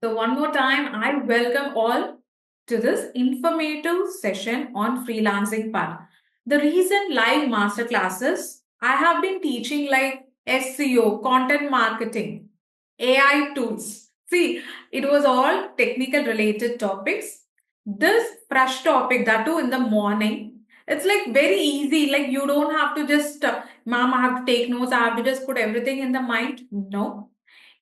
So one more time, I welcome all to this informative session on freelancing part. The reason live masterclasses, I have been teaching like SEO, content marketing, AI tools. See, it was all technical related topics. This fresh topic, that too in the morning, it's like very easy. Like you don't have to just, ma'am, I have to take notes. I have to just put everything in the mind. No,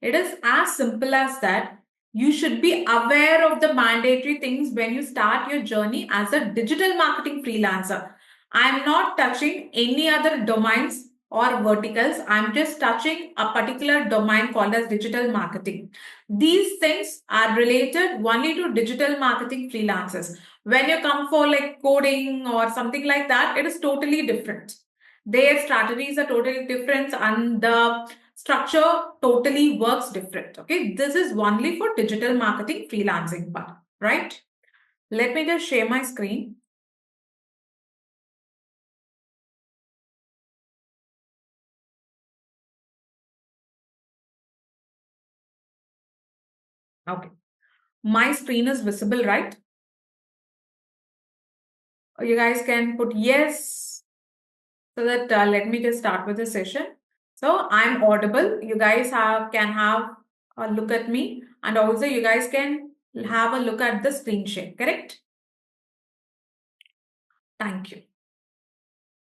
it is as simple as that. You should be aware of the mandatory things when you start your journey as a digital marketing freelancer. I'm not touching any other domains or verticals. I'm just touching a particular domain called as digital marketing. These things are related only to digital marketing freelancers. When you come for like coding or something like that, it is totally different. Their strategies are totally different and the structure totally works different. Okay, this is only for digital marketing freelancing part, right? Let me just share my screen. Okay, my screen is visible, right? You guys can put yes, so that let me just start with the session. So I'm audible. You guys can have a look at me, and also you guys can have a look at the screen share. Correct? Thank you.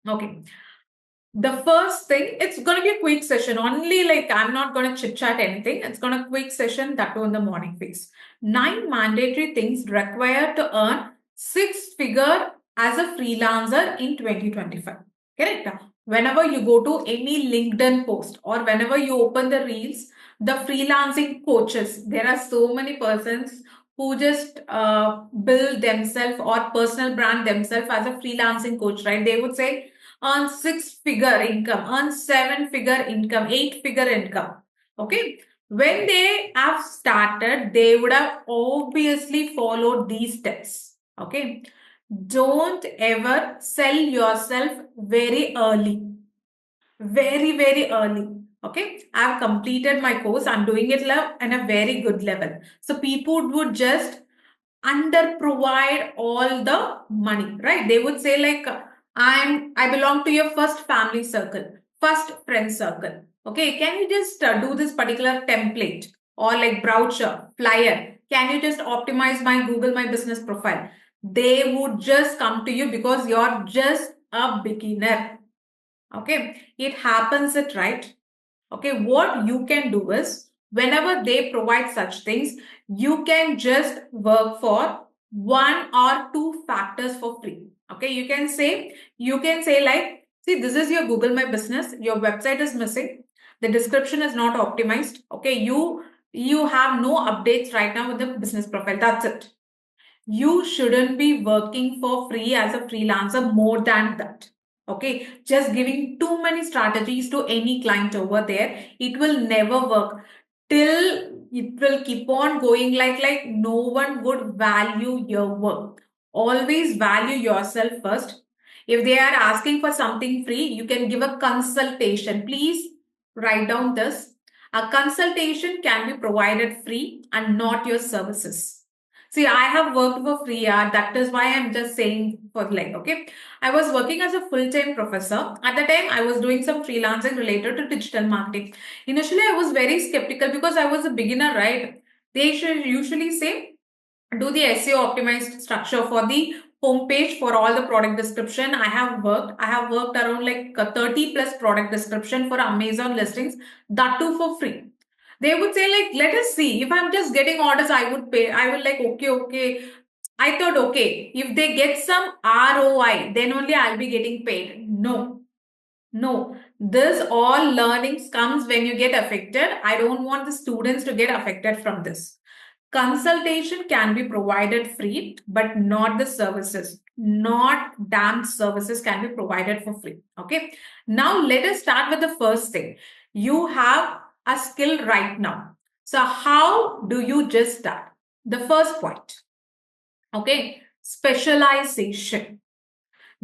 Okay. The first thing, it's going to be a quick session. Only like I'm not going to chit chat anything. It's going to quick session that too in the morning phase. 9 mandatory things required to earn 6-figure as a freelancer in 2025. Correct? Whenever you go to any LinkedIn post or whenever you open the reels, the freelancing coaches, there are so many persons who just build themselves or personal brand themselves as a freelancing coach, right? They would say, earn 6-figure income, earn 7-figure income, 8-figure income. Okay. When they have started, they would have obviously followed these steps. Okay. Don't ever sell yourself very early. Very, very early. Okay. I've completed my course. I'm doing it in a very good level. So people would just under provide all the money, right? They would say like, I belong to your first family circle, first friend circle. Okay, can you just do this particular template or like brochure flyer? Can you just optimize my Google My Business profile? They would just come to you because you're just a beginner. Okay, it happens it right. Okay, what you can do is whenever they provide such things, you can just work for 1 or 2 factors for free. Okay, you can say like, see, this is your Google My Business, your website is missing, the description is not optimized. Okay, you have no updates right now with the business profile. That's it. You shouldn't be working for free as a freelancer more than that. Okay, just giving too many strategies to any client over there, it will never work. Till it will keep on going like no one would value your work. Always value yourself first. If they are asking for something free, you can give a consultation. Please write down this. A consultation can be provided free and not your services. See, I have worked for free. That is why I'm just saying for like, okay. I was working as a full-time professor. At the time, I was doing some freelancing related to digital marketing. Initially, I was very skeptical because I was a beginner, right? They should usually say, do the SEO optimized structure for the homepage for all the product description. I have worked around like 30 plus product description for Amazon listings, that too for free. They would say like, let us see, if I'm just getting orders, I would pay. I would like, okay. I thought, okay, if they get some ROI, then only I'll be getting paid. No, this all learnings comes when you get affected. I don't want the students to get affected from this. Consultation can be provided free, but not the services. Not damn services can be provided for free. Okay. Now let us start with the first thing. You have a skill right now. So how do you just start? The first point. Okay. Specialization.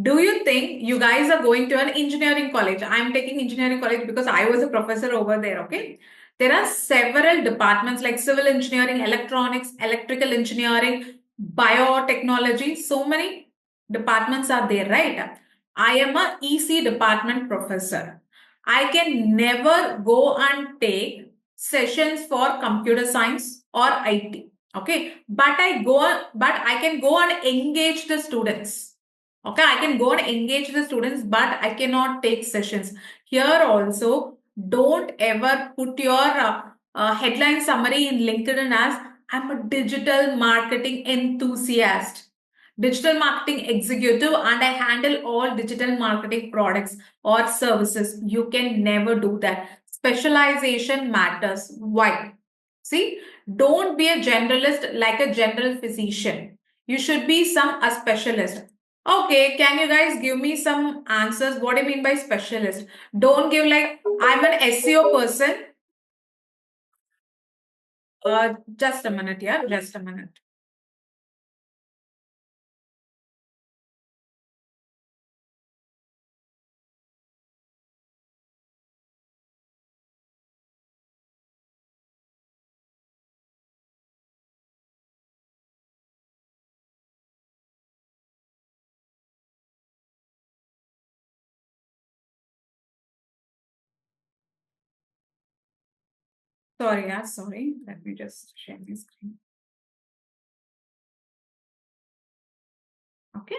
Do you think you guys are going to an engineering college? I'm taking engineering college because I was a professor over there. Okay. There are several departments like civil engineering, electronics, electrical engineering, biotechnology. So many departments are there, right? I am a EC department professor. I can never go and take sessions for computer science or IT. Okay, but I can go and engage the students. Okay, I can go and engage the students, but I cannot take sessions. Here also, don't ever put your headline summary in LinkedIn as I'm a digital marketing enthusiast, digital marketing executive, and I handle all digital marketing products or services. You can never do that. Specialization matters. Why? See, don't be a generalist like a general physician. You should be a specialist. Okay, can you guys give me some answers? What do you mean by specialist? Don't give like I'm an SEO person. Just a minute, yeah, just a minute. Sorry, yeah, sorry. Let me just share my screen. Okay.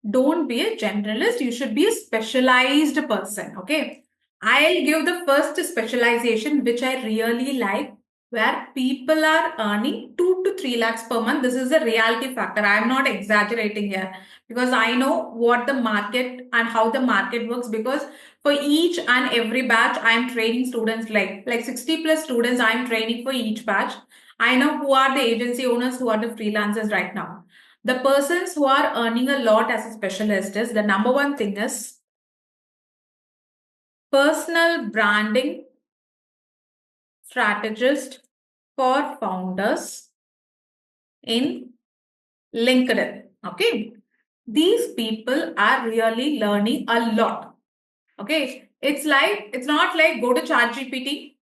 Don't be a generalist. You should be a specialized person. Okay. I'll give the first specialization, which I really like, where people are earning 2 to 3 lakhs per month. This is a reality factor. I'm not exaggerating here because I know what the market and how the market works. Because for each and every batch, I'm training students like 60 plus students. I'm training for each batch. I know who are the agency owners, who are the freelancers right now. The persons who are earning a lot as a specialist is the number one thing is personal branding strategist for founders in LinkedIn. Okay. These people are really learning a lot. Okay. It's not like go to ChatGPT,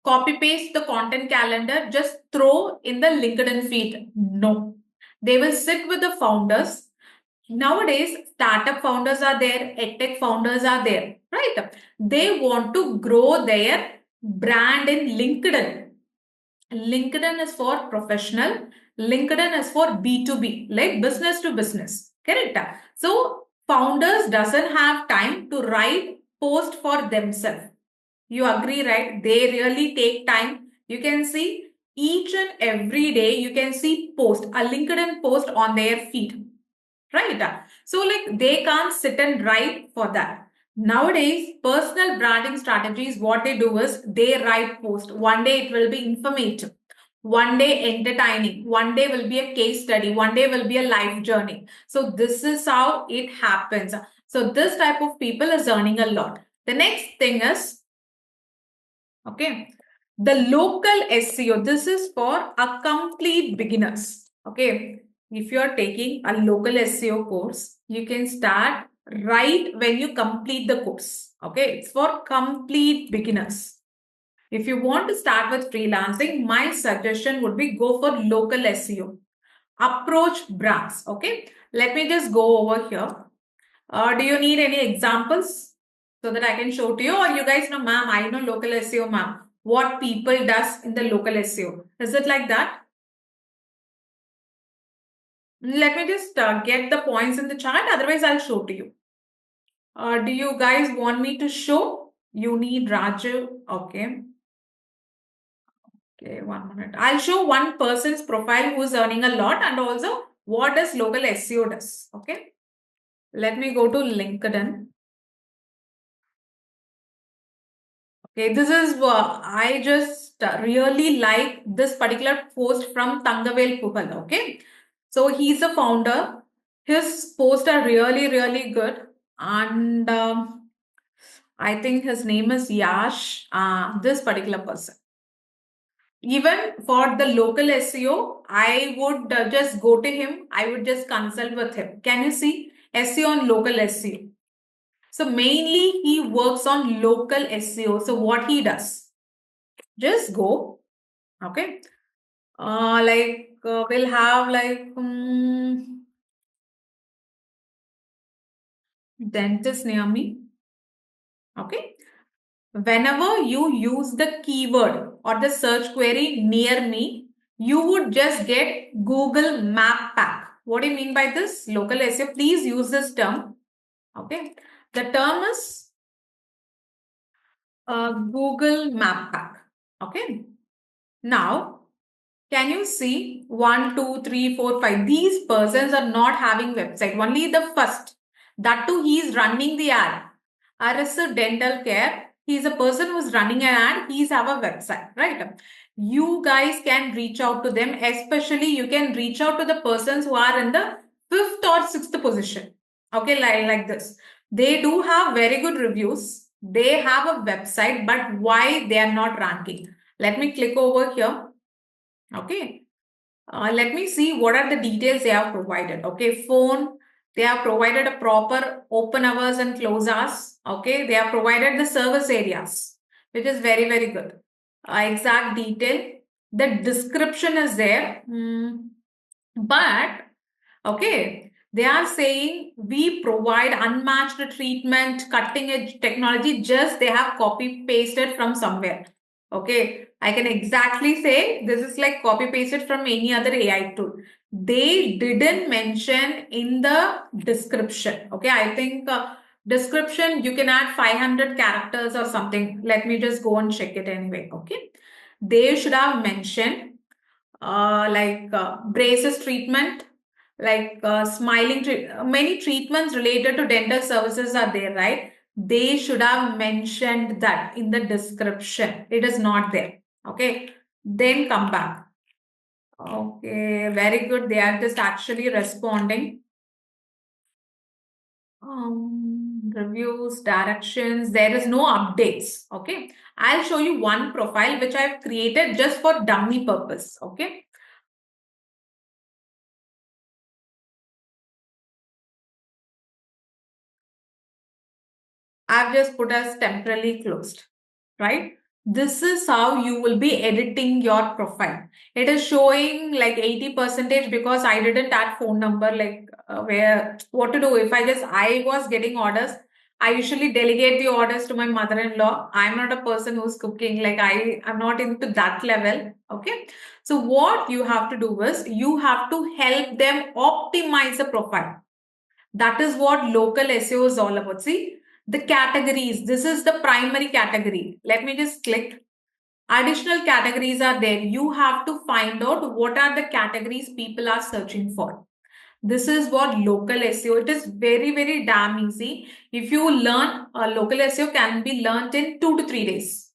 copy paste the content calendar, just throw in the LinkedIn feed. No. They will sit with the founders. Nowadays, startup founders are there, edtech founders are there, right? They want to grow their brand in LinkedIn. LinkedIn is for professional, LinkedIn is for B2B, like business to business, correct? So, founders doesn't have time to write post for themselves. You agree, right? They really take time. You can see each and every day, you can see a LinkedIn post on their feed. Right. So, like, they can't sit and write for that. Nowadays, personal branding strategies, what they do is they write post. One day it will be informative, one day entertaining, one day will be a case study, one day will be a life journey. So, this is how it happens. So, this type of people is earning a lot. The next thing is, okay, the local SEO. This is for a complete beginners. Okay. If you are taking a local SEO course, you can start right when you complete the course. Okay. It's for complete beginners. If you want to start with freelancing, my suggestion would be go for local SEO. Approach brands. Okay. Let me just go over here. Do you need any examples so that I can show to you? Or you guys know, ma'am, I know local SEO, ma'am. What people does in the local SEO. Is it like that? Let me just get the points in the chart. Otherwise, I'll show to you. Do you guys want me to show? You need Raju. Okay. Okay, 1 minute. I'll show one person's profile who's earning a lot and also what does local SEO does. Okay. Let me go to LinkedIn. Okay, this is I just really like this particular post from Tangavel Puhal. Okay, so he's a founder. His posts are really, really good, and I think his name is Yash. This particular person. Even for the local SEO, I would just go to him. I would just consult with him. Can you see SEO on local SEO? So mainly he works on local SEO. So what he does? Just go. Okay. We'll have dentist near me. Okay. Whenever you use the keyword or the search query near me, you would just get Google Map Pack. What do you mean by this? Local SEO. Please use this term. Okay. The term is Google Map Pack. Okay. Now, can you see 1, 2, 3, 4, 5? These persons are not having website. Only the first. That too, he is running the ad. Arasa Dental Care. He is a person who's running an ad. He's have a website, right? You guys can reach out to them. Especially, you can reach out to the persons who are in the 5th or 6th position. Okay, like this. They do have very good reviews. They have a website, but why they are not ranking? Let me click over here. Okay. Let me see what are the details they have provided. Okay. Phone, they have provided a proper open hours and close hours. Okay. They have provided the service areas, which is very, very good. Exact detail. The description is there. But, okay, they are saying we provide unmatched treatment, cutting edge technology, just they have copy pasted from somewhere. Okay, I can exactly say this is like copy pasted from any other AI tool. They didn't mention in the description. Okay, I think description you can add 500 characters or something. Let me just go and check it anyway. Okay, they should have mentioned braces treatment, many treatments related to dental services are there, right? They should have mentioned that in the description. It is not there. Okay. Then come back. Okay. Very good. They are just actually responding. Reviews, directions. There is no updates. Okay. I'll show you one profile which I've created just for dummy purpose. Okay. I've just put as temporarily closed, right? This is how you will be editing your profile. It is showing like 80% because I didn't add phone number, where what to do if I was getting orders. I usually delegate the orders to my mother-in-law. I'm not a person who's cooking, like I am not into that level. Okay. So what you have to do is you have to help them optimize the profile. That is what local SEO is all about. See, the categories. This is the primary category. Let me just click. Additional categories are there. You have to find out what are the categories people are searching for. This is what local SEO. It is very, very damn easy. If you learn, local SEO can be learned in 2 to 3 days.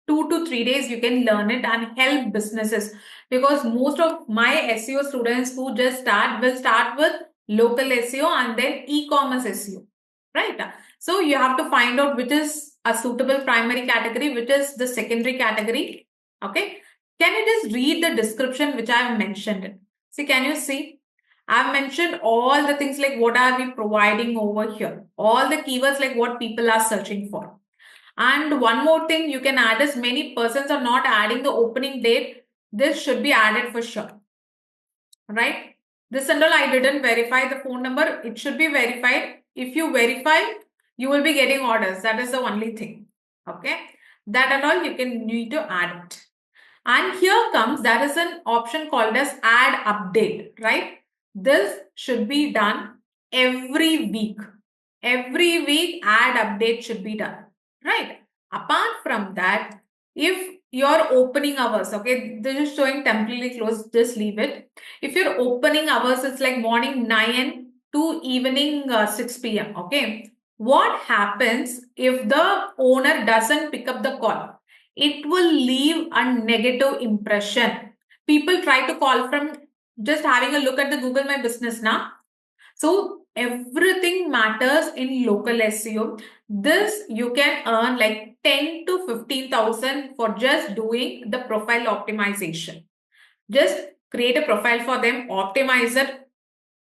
2 to 3 days you can learn it and help businesses, because most of my SEO students who just start will start with local SEO and then e-commerce SEO, right? So you have to find out which is a suitable primary category, which is the secondary category. Okay, can you just read the description which I have mentioned? See, can you see? I've mentioned all the things like what are we providing over here, all the keywords like what people are searching for. And one more thing you can add is many persons are not adding the opening date. This should be added for sure, right? This and all I didn't verify the phone number. It should be verified. If you verify, you will be getting orders. That is the only thing. Okay. That and all you can need to add it. And here comes, there is an option called as add update, right? This should be done every week. Every week, add update should be done, right? Apart from that, if your opening hours, okay, this is showing temporarily closed, just leave it. If your opening hours is like morning 9 to evening 6 p.m., okay, what happens if the owner doesn't pick up the call? It will leave a negative impression. People try to call from just having a look at the Google My Business now. So everything matters in local SEO. This you can earn like 10 to 15,000 for just doing the profile optimization. Just create a profile for them, optimize it,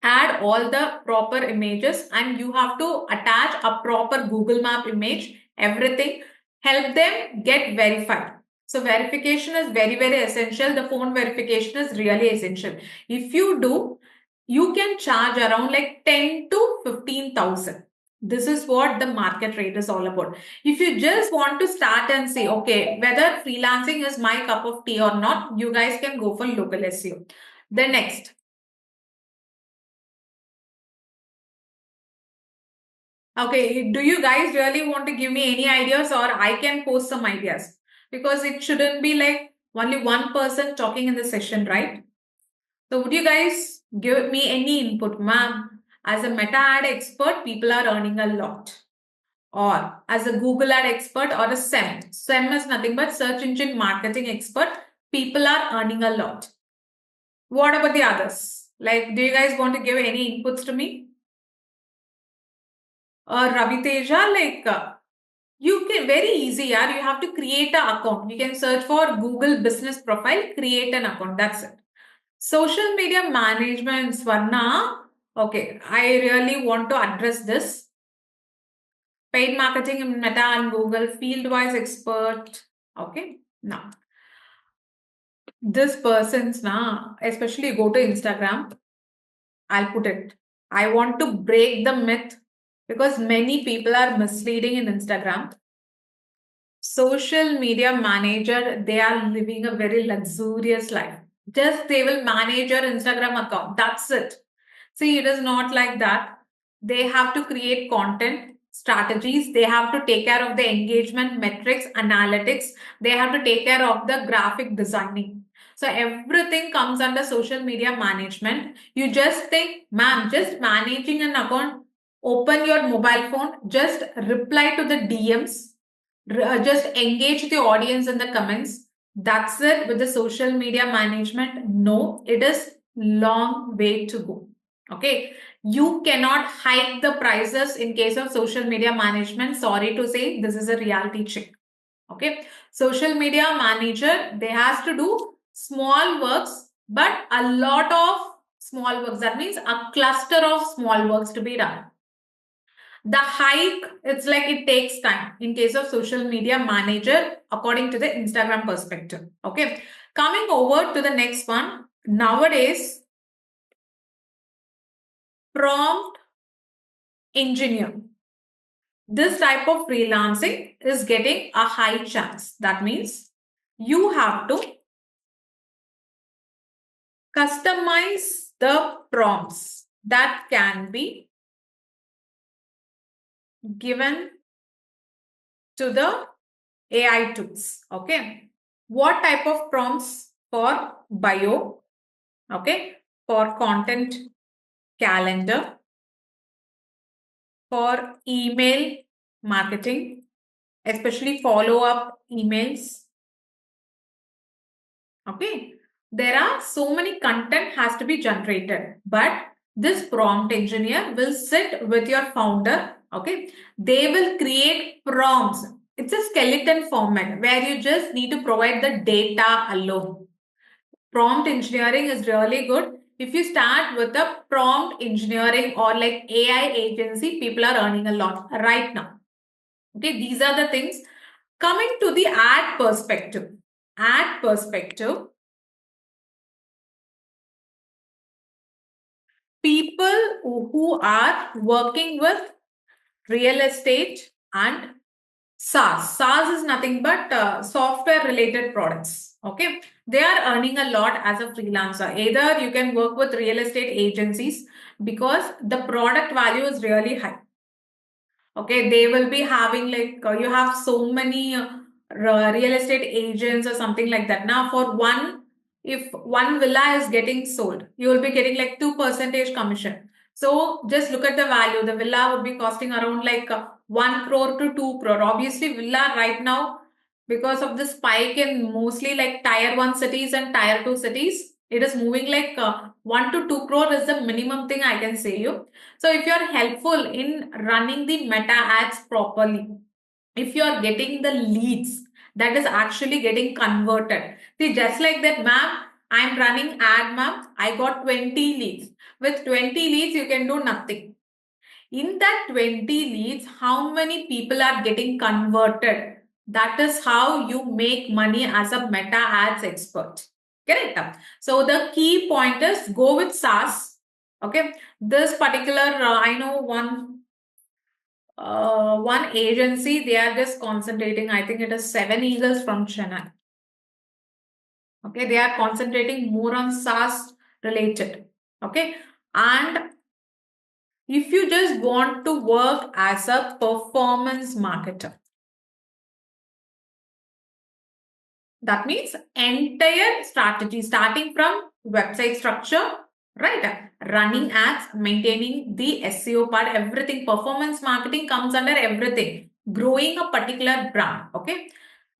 add all the proper images, and you have to attach a proper Google Map image, everything, help them get verified. So verification is very, very essential. The phone verification is really essential. If you do, you can charge around like 10 to 15,000. This is what the market rate is all about. If you just want to start and say, okay, whether freelancing is my cup of tea or not, you guys can go for local SEO. The next. Okay, do you guys really want to give me any ideas, or I can post some ideas? Because it shouldn't be like only one person talking in the session, right? So would you guys give me any input, ma'am? As a meta ad expert, people are earning a lot. Or as a Google ad expert or a SEM. SEM is nothing but search engine marketing expert. People are earning a lot. What about the others? Like, do you guys want to give any inputs to me? Ravi Teja, like, you can very easy, yeah. You have to create an account. You can search for Google business profile, create an account. That's it. Social media management, Swarna. Okay, I really want to address this. Paid marketing in Meta and Google, field-wise expert. Okay, now this person's now, especially go to Instagram. I'll put it. I want to break the myth because many people are misleading in Instagram. Social media manager, they are living a very luxurious life. Just they will manage your Instagram account. That's it. See, it is not like that. They have to create content strategies. They have to take care of the engagement metrics, analytics. They have to take care of the graphic designing. So everything comes under social media management. You just think, ma'am, just managing an account, open your mobile phone, just reply to the DMs, just engage the audience in the comments. That's it with the social media management. No, it is long way to go. Okay, you cannot hike the prices in case of social media management. Sorry to say, this is a reality check. Okay, social media manager, they has to do small works, but a lot of small works. That means a cluster of small works to be done. The hike, it's like it takes time in case of social media manager, according to the Instagram perspective. Okay, coming over to the next one. Nowadays, prompt engineer, this type of freelancing is getting a high chance. That means you have to customize the prompts that can be given to the AI tools. Okay, what type of prompts? For bio, okay, for content calendar, for email marketing, especially follow up emails. Okay, there are so many content has to be generated, but this prompt engineer will sit with your founder. Okay, they will create prompts. It's a skeleton format where you just need to provide the data alone. Prompt engineering is really good. If you start with a prompt engineering or like AI agency, people are earning a lot right now. Okay, these are the things. Coming to the ad perspective. Ad perspective, people who are working with real estate and SaaS. SaaS is nothing but software related products. Okay. They are earning a lot as a freelancer. Either you can work with real estate agencies because the product value is really high. Okay. They will be having like, you have so many real estate agents or something like that. Now, for one, if one villa is getting sold, you will be getting like 2% commission. So just look at the value. The villa would be costing around like 1 crore to 2 crore. Obviously, villa right now, because of the spike in mostly like tier 1 cities and tier 2 cities, it is moving like 1 to 2 crore is the minimum thing I can say you. So if you are helpful in running the meta ads properly, if you are getting the leads that is actually getting converted, see, just like that, ma'am, I'm running ad, ma'am, I got 20 leads. With 20 leads, you can do nothing. In that 20 leads, how many people are getting converted? That is how you make money as a meta ads expert. Correct. So the key point is go with SaaS. Okay. This particular, I know one agency, they are just concentrating, I think it is Seven Eagles from Chennai. Okay. They are concentrating more on SaaS related. Okay. And if you just want to work as a performance marketer, that means entire strategy starting from website structure, right? Running ads, maintaining the SEO part, everything. Performance marketing comes under everything. Growing a particular brand, okay?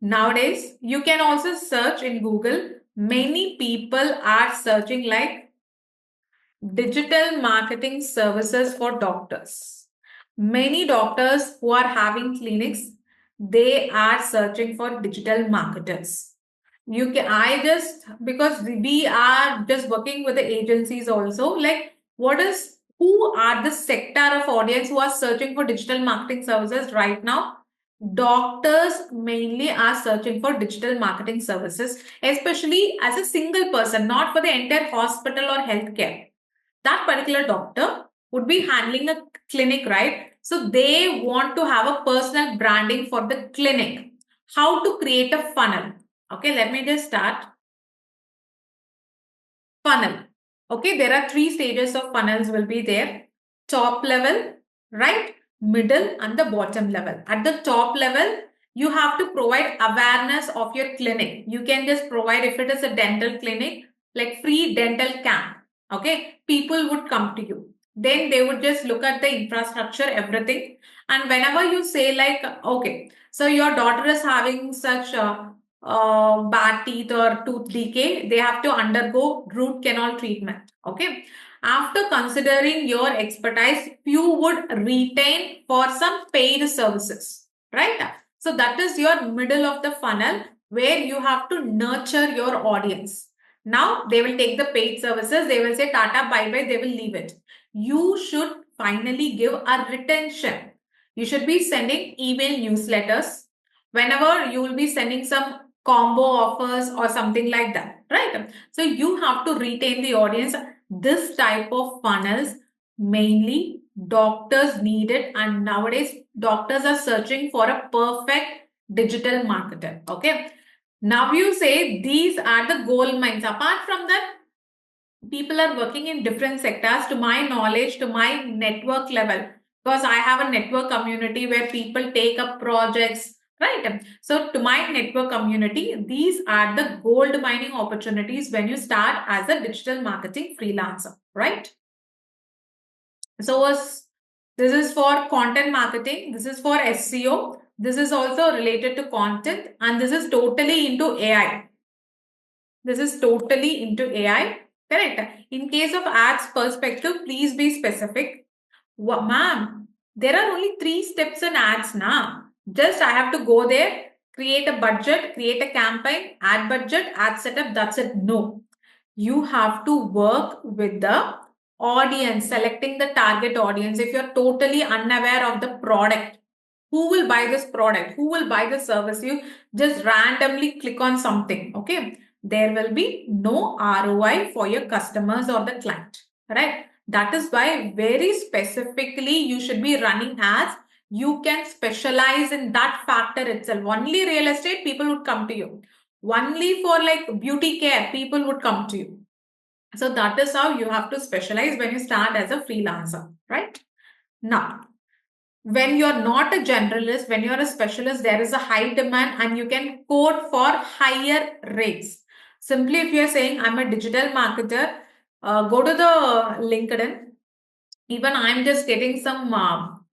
Nowadays, you can also search in Google. Many people are searching like digital marketing services for doctors. Many doctors who are having clinics, they are searching for digital marketers. You can, I just, because we are just working with the agencies also, like who are the sector of audience who are searching for digital marketing services right now? Doctors mainly are searching for digital marketing services, especially as a single person, not for the entire hospital or healthcare. That particular doctor would be handling a clinic, right? So they want to have a personal branding for the clinic. How to create a funnel? Okay, let me just start. Funnel. Okay, there are three stages of funnels will be there. Top level, right? Middle and the bottom level. At the top level, you have to provide awareness of your clinic. You can just provide, if it is a dental clinic, like free dental camp. Okay, people would come to you. Then they would just look at the infrastructure, everything. And whenever you say like, okay, so your daughter is having such bad teeth or tooth decay, they have to undergo root canal treatment. Okay. After considering your expertise, you would retain for some paid services, right? So that is your middle of the funnel where you have to nurture your audience. Now they will take the paid services, they will say Tata, bye bye, they will leave it. You should finally give a retention. You should be sending email newsletters. Whenever you will be sending some combo offers or something like that, right? So you have to retain the audience. This type of funnels mainly doctors need it, and nowadays doctors are searching for a perfect digital marketer. Okay, now you say these are the gold mines. Apart from that, people are working in different sectors. To my knowledge, to my network level, because I have a network community where people take up projects, right? So to my network community, these are the gold mining opportunities when you start as a digital marketing freelancer, right? So this is for content marketing, this is for SEO, this is also related to content, and this is totally into AI. This is totally into AI. Correct. In case of ads perspective, please be specific. Ma'am, there are only 3 steps in ads now. Just I have to go there, create a budget, create a campaign, ad budget, ad setup. That's it. No. You have to work with the audience, selecting the target audience. If you're totally unaware of the product, who will buy this product, who will buy the service, you just randomly click on something. Okay, there will be no ROI for your customers or the client, right? That is why very specifically you should be running ads. You can specialize in that factor itself. Only real estate, people would come to you. Only for like beauty care, people would come to you. So that is how you have to specialize when you start as a freelancer, right? Now, when you're not a generalist, when you're a specialist, there is a high demand and you can quote for higher rates. Simply, if you're saying I'm a digital marketer, go to the LinkedIn. Even I'm just getting some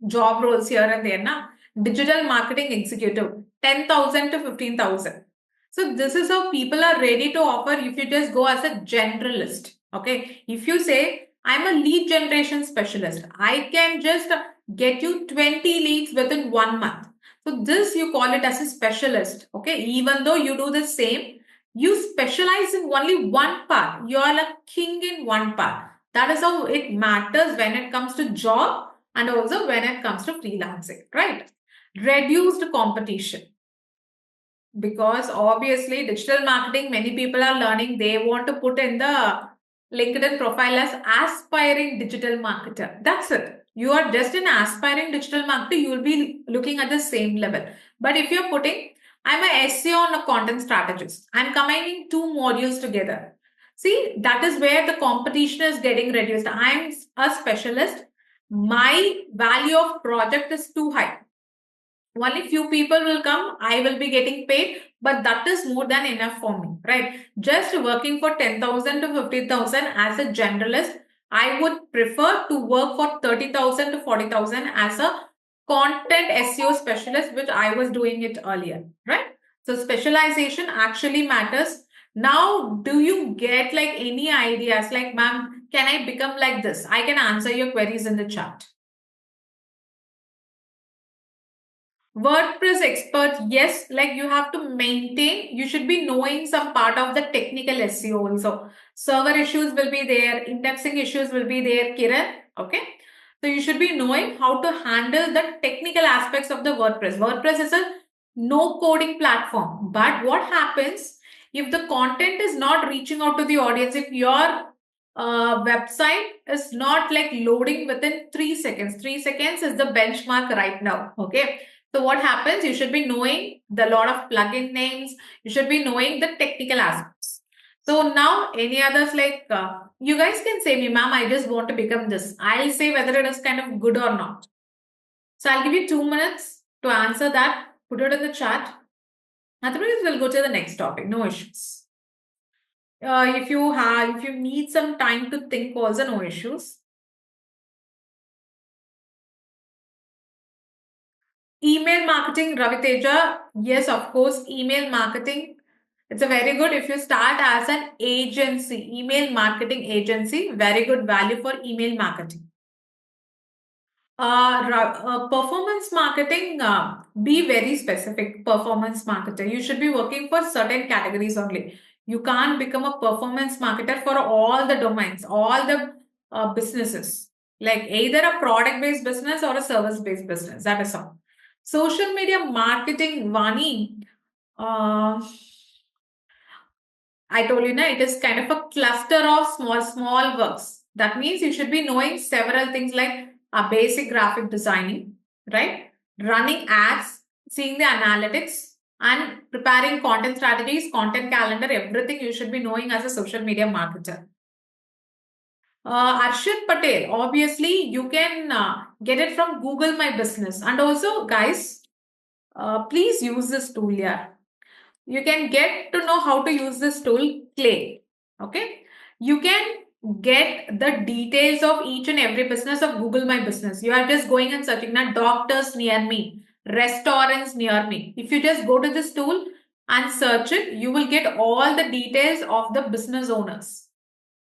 job roles here and there. Na? Digital marketing executive, 10,000 to 15,000. So this is how people are ready to offer if you just go as a generalist. Okay. If you say, I'm a lead generation specialist, I can just get you 20 leads within 1 month. So this you call it as a specialist. Okay. Even though you do the same, you specialize in only one part. You are a king in one part. That is how it matters when it comes to job and also when it comes to freelancing, right? Reduced competition. because obviously digital marketing, many people are learning, they want to put in the LinkedIn profile as aspiring digital marketer. That's it. You are just an aspiring digital marketer, you will be looking at the same level. But if you're putting, I'm a SEO and a content strategist, I'm combining two modules together. See, that is where the competition is getting reduced. I'm a specialist. My value of project is too high. Only few people will come, I will be getting paid, but that is more than enough for me, right? Just working for 10,000 to 50,000 as a generalist, I would prefer to work for 30,000 to 40,000 as a content SEO specialist, which I was doing it earlier, right? So specialization actually matters. Now, do you get like any ideas like, ma'am, can I become like this? I can answer your queries in the chat. WordPress expert, yes, like you have to maintain, you should be knowing some part of the technical SEO also. Server issues will be there, indexing issues will be there, Kiran. Okay. So you should be knowing how to handle the technical aspects of the WordPress. WordPress is a no coding platform. But what happens if the content is not reaching out to the audience, if your website is not like loading within 3 seconds? 3 seconds is the benchmark right now. Okay. So what happens? You should be knowing the lot of plugin names. You should be knowing the technical aspects. So now any others like you guys can say me, ma'am, I just want to become this. I'll say whether it is kind of good or not. So I'll give you 2 minutes to answer that. Put it in the chat. Otherwise, we'll go to the next topic. No issues. If you need some time to think, also no issues. Email marketing, Raviteja. Yes, of course, email marketing. It's a very good if you start as an agency, email marketing agency, very good value for email marketing. Performance marketing, be very specific. Performance marketer, you should be working for certain categories only. You can't become a performance marketer for all the domains, all the businesses, like either a product based business or a service based business. That is all. Social media marketing, Vani. I told you, it is kind of a cluster of small works. That means you should be knowing several things like a basic graphic designing, right? Running ads, seeing the analytics, and preparing content strategies, content calendar, everything you should be knowing as a social media marketer. Arshit Patel, obviously you can get it from Google My Business. And also, guys, please use this tool here. You can get to know how to use this tool, Clay. Okay. You can get the details of each and every business of Google My Business. You are just going and searching now doctors near me, restaurants near me. If you just go to this tool and search it, you will get all the details of the business owners,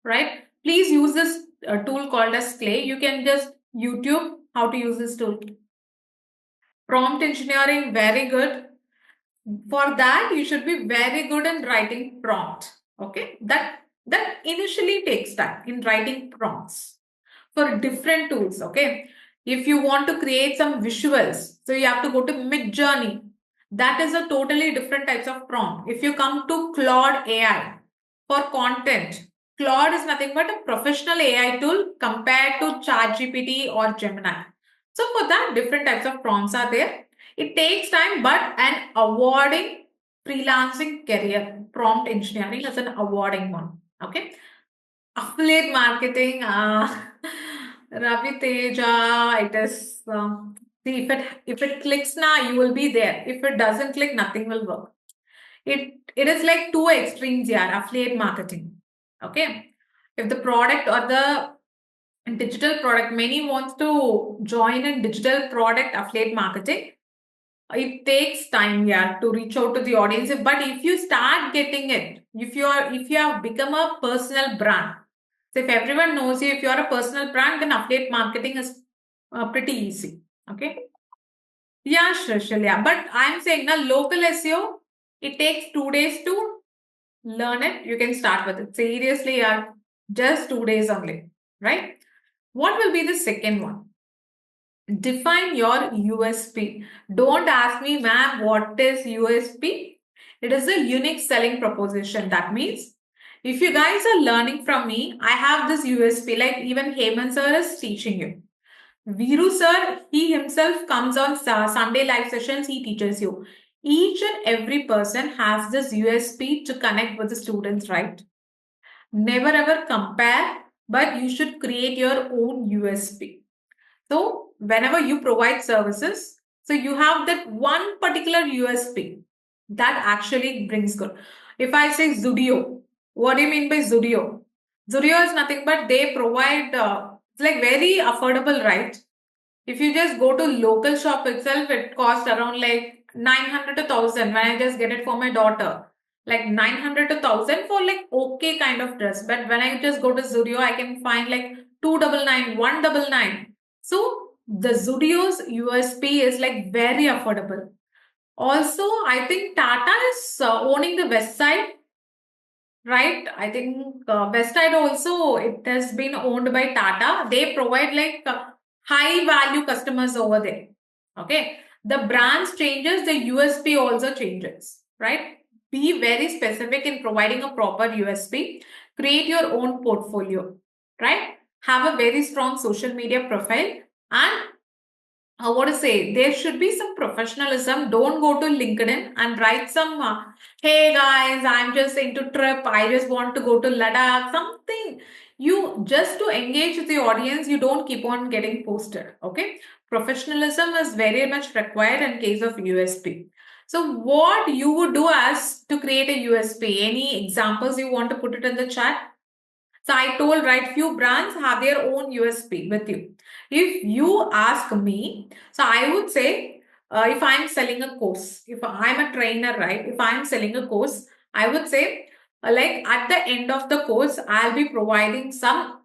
right? Please use this tool called as Clay. You can just YouTube how to use this tool. Prompt engineering, very good. For that, you should be very good in writing prompt. Okay, that initially takes time in writing prompts for different tools. Okay, if you want to create some visuals, so you have to go to Midjourney. That is a totally different types of prompt. If you come to Claude AI for content, Claude is nothing but a professional AI tool compared to ChatGPT or Gemini. So for that, different types of prompts are there. It takes time, but an awarding freelancing career, prompt engineering is an awarding one. Okay. Affiliate marketing, Ravi Teja, it is, see, if it clicks now, you will be there. If it doesn't click, nothing will work. It is like two extremes here, affiliate marketing. Okay. If the product or the digital product, many wants to join in digital product affiliate marketing. It takes time, yeah, to reach out to the audience. But if you start getting it, if you have become a personal brand, so if everyone knows you, if you are a personal brand, then affiliate marketing is pretty easy. Okay. Yeah, Shrishal, yeah. But I'm saying now local SEO, it takes 2 days to learn it. You can start with it. Seriously, yeah, just 2 days only, right? What will be the second one? Define your USP. Don't ask me, ma'am, what is USP? It is a unique selling proposition. That means if you guys are learning from me, I have this USP, like even Hemant sir is teaching you. Viru sir, he himself comes on Sunday live sessions, he teaches you. Each and every person has this USP to connect with the students, right? Never ever compare, but you should create your own USP. So, whenever you provide services, so you have that one particular USP that actually brings good. If I say Zudio, what do you mean by Zudio? Zudio is nothing but they provide, it's like very affordable, right? If you just go to local shop itself, it costs around like 900 to 1000 when I just get it for my daughter. Like 900 to 1000 for like okay kind of dress. But when I just go to Zudio, I can find like 299, 199. So the Zudio's USP is like very affordable. Also, I think Tata is owning the west side, right? I think west side also it has been owned by Tata. They provide like high value customers over there. Okay, the brands changes, the USP also changes, right? Be very specific in providing a proper USP. Create your own portfolio, right? Have a very strong social media profile and what to say, there should be some professionalism. Don't go to LinkedIn and write some, hey guys, I'm just into trip. I just want to go to Ladakh, something. You just to engage with the audience, you don't keep on getting posted. Okay. Professionalism is very much required in case of USP. So, what you would do as to create a USP? Any examples you want to put it in the chat? So I told, right, few brands have their own USP with you. If you ask me, so I would say, if I'm selling a course, if I'm a trainer, right, if I'm selling a course, I would say, like at the end of the course, I'll be providing some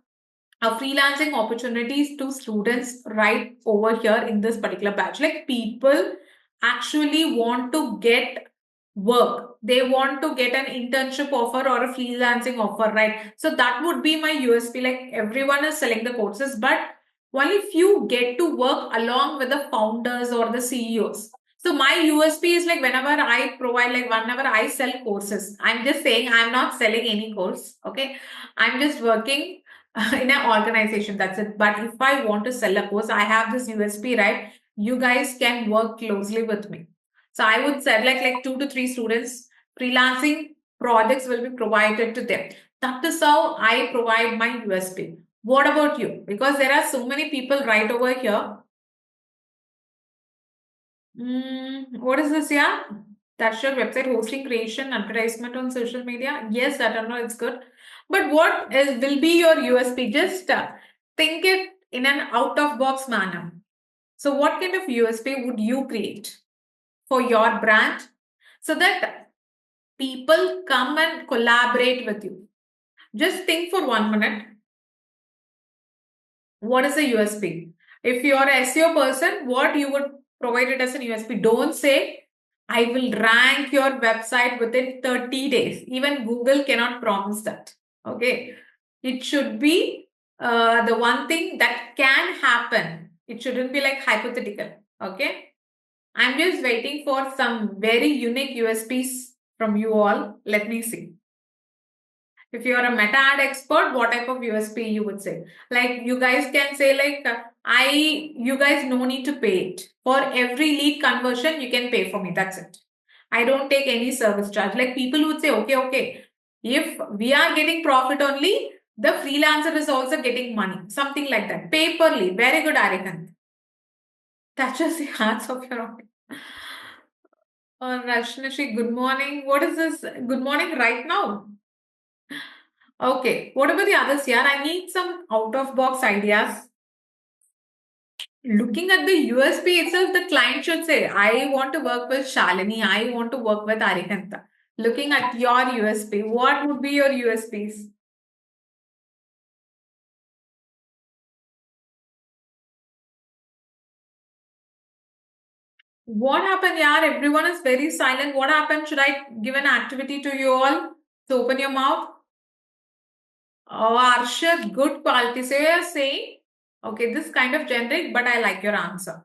freelancing opportunities to students right over here in this particular batch. Like people actually want to get work. They want to get an internship offer or a freelancing offer, right? So that would be my USP. Like everyone is selling the courses, but only few get to work along with the founders or the CEOs. So my USP is like whenever I provide, like whenever I sell courses, I'm just saying I'm not selling any course. Okay. I'm just working in an organization. That's it. But if I want to sell a course, I have this USP, right? You guys can work closely with me. So I would say like 2 to 3 students, freelancing projects will be provided to them. That is how I provide my USP. What about you? Because there are so many people right over here. What is this? Yeah, that's your website hosting, creation, advertisement on social media. Yes, I don't know. It's good. But what is will be your USP? Just think it in an out of box manner. So, what kind of USP would you create for your brand so that people come and collaborate with you? Just think for 1 minute. What is a USP? If you're a SEO person, what you would provide it as a USP? Don't say, I will rank your website within 30 days. Even Google cannot promise that. Okay. It should be the one thing that can happen. It shouldn't be like hypothetical. Okay. I'm just waiting for some very unique USPs from you all. Let me see. If you're a meta ad expert, what type of USP you would say? Like you guys can say like you guys no need to pay it. For every lead conversion, you can pay for me. That's it. I don't take any service charge. Like people would say, okay. If we are getting profit only, the freelancer is also getting money. Something like that. Paperly. Very good, Arikant. That's just the answer of your own. Rashnashi, good morning. What is this? Good morning right now. Okay, what about the others here? I need some out of box ideas. Looking at the USP itself, the client should say, I want to work with Shalini, I want to work with Arikanta. Looking at your USP, what would be your USPs? What happened, yaar? Everyone is very silent. What happened? Should I give an activity to you all to open your mouth? Oh, Arshad, good quality. So you're saying, okay, this kind of generic, but I like your answer.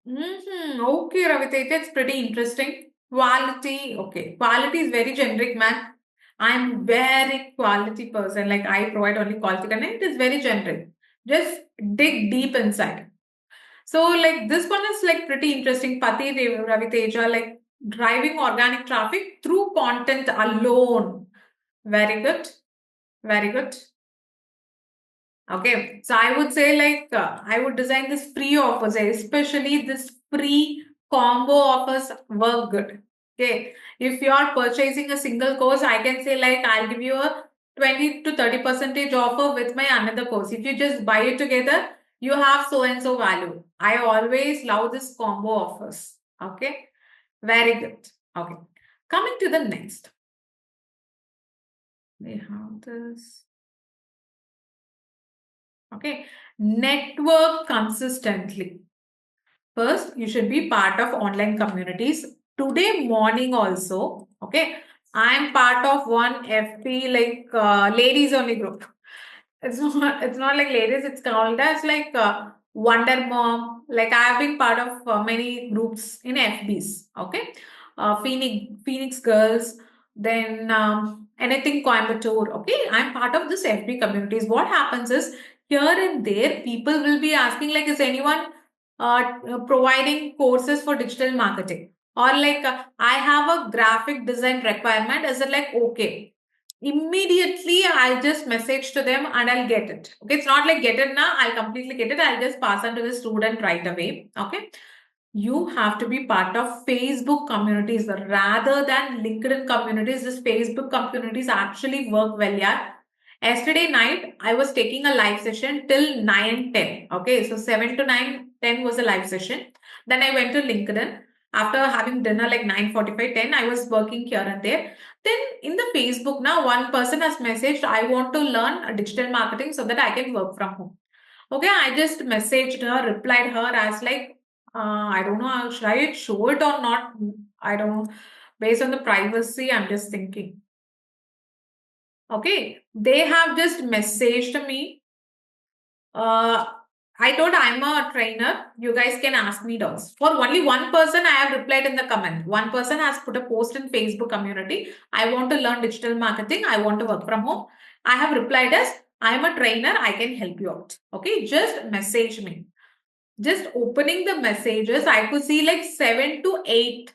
Okay, Raviteja, it's pretty interesting. Quality, okay. Quality is very generic, man. I'm very quality person. Like I provide only quality content. It is very generic. Just dig deep inside. So, like this one is like pretty interesting. Raviteja, like driving organic traffic through content alone. Very good. Very good. Okay, so I would say like I would design this free offers, especially this free combo offers work good. Okay, if you are purchasing a single course, I can say like I'll give you a 20 to 30 percentage offer with my another course. If you just buy it together, you have so and so value. I always love this combo offers. Okay, very good. Okay, coming to the next, we have this. Okay, network consistently. First, you should be part of online communities. Today morning also, okay, I am part of one FP like ladies only group. It's not like ladies. It's called as like Wonder Mom. Like I have been part of many groups in FBs. Okay, Phoenix Girls. Then anything Coimbatore. Okay, I'm part of this FB communities. What happens is here and there people will be asking like, is anyone providing courses for digital marketing? Or like I have a graphic design requirement. Is it like okay? Immediately I'll just message to them and I'll get it. Okay, it's not like get it now, I'll completely get it, I'll just pass on to the student right away. Okay, you have to be part of Facebook communities rather than LinkedIn communities. This Facebook communities actually work well, yeah. Yesterday night, I was taking a live session till 9:10. Okay, so 7 to 9:10 was a live session. Then I went to LinkedIn. After having dinner like 9:45, 10, I was working here and there. Then in the Facebook now, one person has messaged, I want to learn digital marketing so that I can work from home. Okay, I just messaged her, replied her as like, I don't know, should I show it or not? I don't know. Based on the privacy, I'm just thinking. Okay, they have just messaged me. Uh, I told I'm a trainer. You guys can ask me doubts. For only one person, I have replied in the comment. One person has put a post in Facebook community. I want to learn digital marketing. I want to work from home. I have replied as I'm a trainer. I can help you out. Okay, just message me. Just opening the messages, I could see like 7 to 8.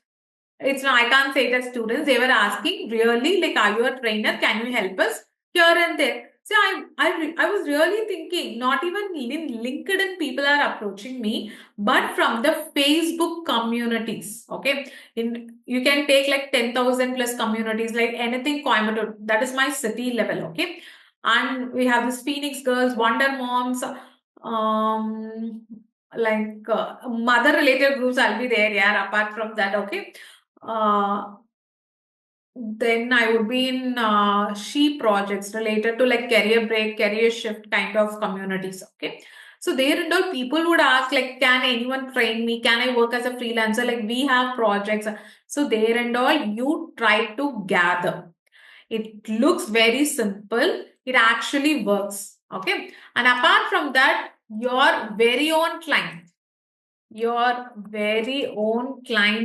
It's not, I can't say that students, they were asking really like, are you a trainer? Can you help us here and there? So I was really thinking, not even in LinkedIn people are approaching me, but from the Facebook communities. Okay, in you can take like 10,000 plus communities, like anything Coimbatore. That is my city level. Okay, and we have this Phoenix Girls, Wonder Moms, um, like mother related groups. I'll be there. Yeah. Apart from that, okay. Uh, then I would be in she projects related to like career break, career shift kind of communities. Okay. So there and all people would ask like, can anyone train me? Can I work as a freelancer? Like we have projects. So there and all you try to gather. It looks very simple. It actually works. Okay. And apart from that, your very own client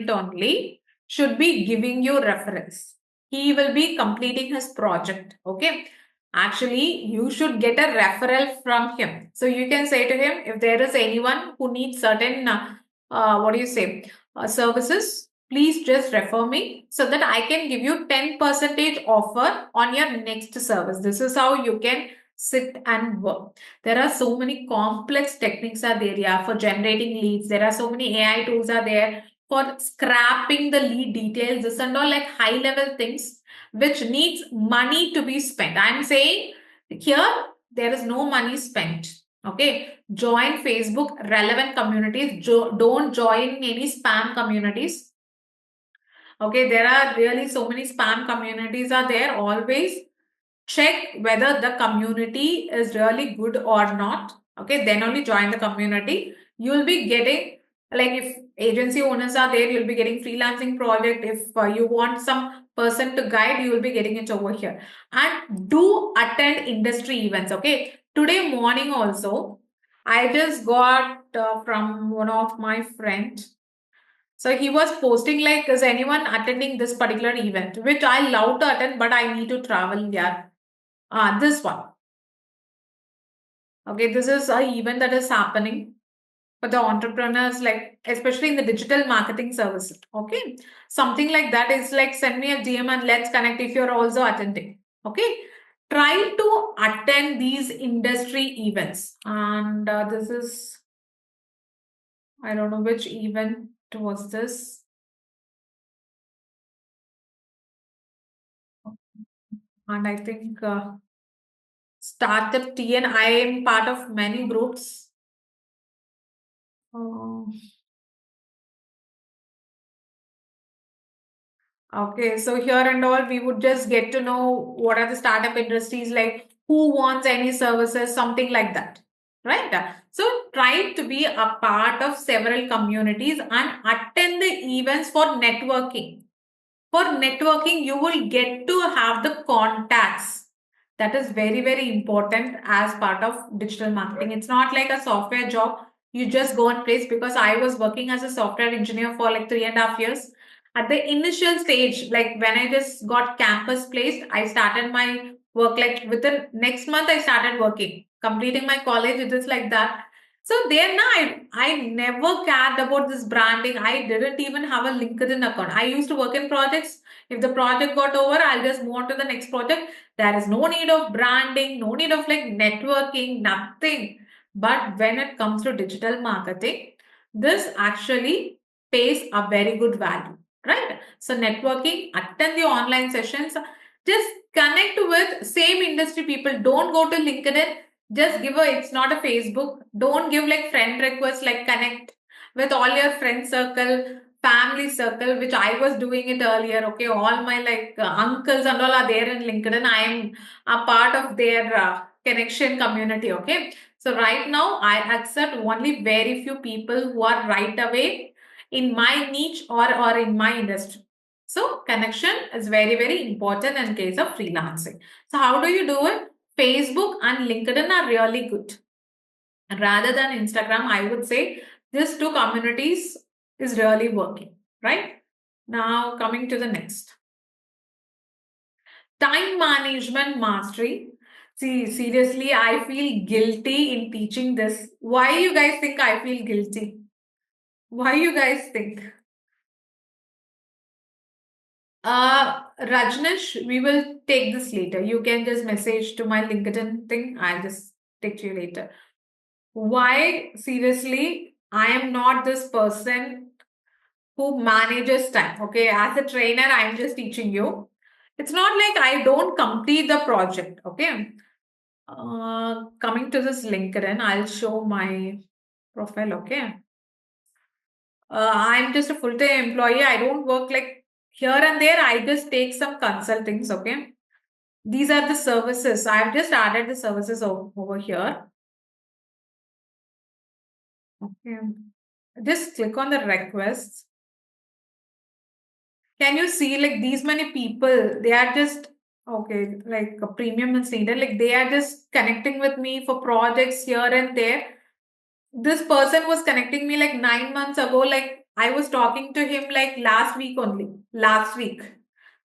only should be giving you reference. He will be completing his project. Okay. Actually, you should get a referral from him. So you can say to him, if there is anyone who needs certain, what do you say, services, please just refer me so that I can give you 10% offer on your next service. This is how you can sit and work. There are so many complex techniques are there, yeah, for generating leads. There are so many AI tools are there for scrapping the lead details. This and all like high level things which needs money to be spent. I'm saying here there is no money spent. Okay, join Facebook relevant communities. Don't join any spam communities. Okay, there are really so many spam communities are there. Always check whether the community is really good or not. Okay, then only join the community. You'll be getting, like if agency owners are there, you'll be getting freelancing project. If you want some person to guide, you will be getting it over here. And do attend industry events. Okay, today morning also I just got from one of my friends. So he was posting like, is anyone attending this particular event, which I love to attend, but I need to travel. Yeah. This one. Okay, this is a event that is happening for the entrepreneurs, like especially in the digital marketing services. Okay, something like that is like send me a DM and let's connect if you're also attending. Okay, try to attend these industry events. And this is, I don't know which event was this. And I think Startup TN, I am part of many groups. Uh, Okay, so here and all, we would just get to know what are the startup industries like, who wants any services, something like that, right? So try to be a part of several communities and attend the events for networking. For networking, you will get to have the contacts. That is very, very important as part of digital marketing. It's not like a software job. You just go and place, because I was working as a software engineer for like 3.5 years. At the initial stage, like when I just got campus placed, I started my work like within next month, I started working, completing my college. It is like that. So there now, I never cared about this branding. I didn't even have a LinkedIn account. I used to work in projects. If the project got over, I'll just move on to the next project. There is no need of branding, no need of like networking, nothing. But when it comes to digital marketing, this actually pays a very good value, right? So networking, attend the online sessions, just connect with same industry people. Don't go to LinkedIn, just give a, it's not a Facebook. Don't give like friend requests, like connect with all your friend circle, family circle, which I was doing it earlier. Okay, all my like uncles and all are there in LinkedIn. I am a part of their connection community. Okay, so right now I accept only very few people who are right away in my niche or in my industry. So connection is very, very important in case of freelancing. So how do you do it? Facebook and LinkedIn are really good. Rather than Instagram, I would say these two communities is really working, right? Now, coming to the next, time management mastery. See, seriously, I feel guilty in teaching this. Why you guys think I feel guilty? Why you guys think? Rajnesh, we will take this later. You can just message to my LinkedIn thing. I'll just take to you later. Why, seriously, I am not this person who manages time. Okay, as a trainer, I'm just teaching you. It's not like I don't complete the project. Okay, coming to this LinkedIn, I'll show my profile. Okay, I'm just a full-time employee. I don't work like here and there. I just take some consultings. Okay, these are the services. I've just added the services over here. Okay, just click on the requests. Can you see like these many people? They are just okay, like a premium is needed. Like they are just connecting with me for projects here and there. This person was connecting me like 9 months ago. Like I was talking to him like last week only. Last week.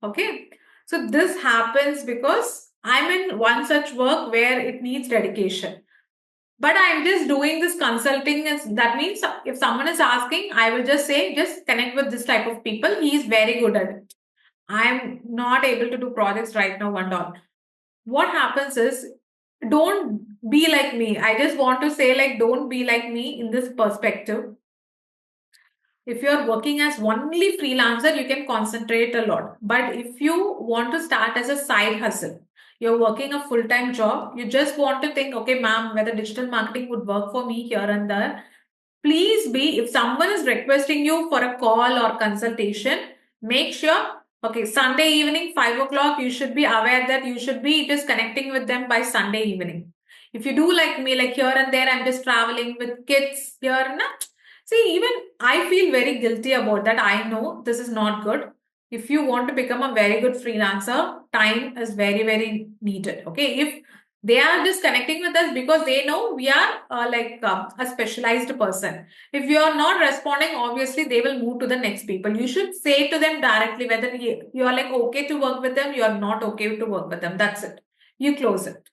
Okay. So this happens because I'm in one such work where it needs dedication. But I'm just doing this consulting. That means if someone is asking, I will just say, just connect with this type of people. He is very good at it. I'm not able to do projects right now, one dollar. What happens is, don't be like me. I just want to say, like, don't be like me in this perspective. If you're working as only freelancer, you can concentrate a lot. But if you want to start as a side hustle, you're working a full-time job, you just want to think, okay, ma'am, whether digital marketing would work for me here and there. Please be, if someone is requesting you for a call or consultation, make sure, okay, Sunday evening, 5 o'clock, you should be aware that you should be just connecting with them by Sunday evening. If you do like me, like here and there, I'm just traveling with kids here. Nah. See, even I feel very guilty about that. I know this is not good. If you want to become a very good freelancer, time is very, very needed. Okay. If They are just connecting with us because they know we are a specialized person. If you are not responding, obviously they will move to the next people. You should say to them directly whether you are like okay to work with them, you are not okay to work with them. That's it. You close it.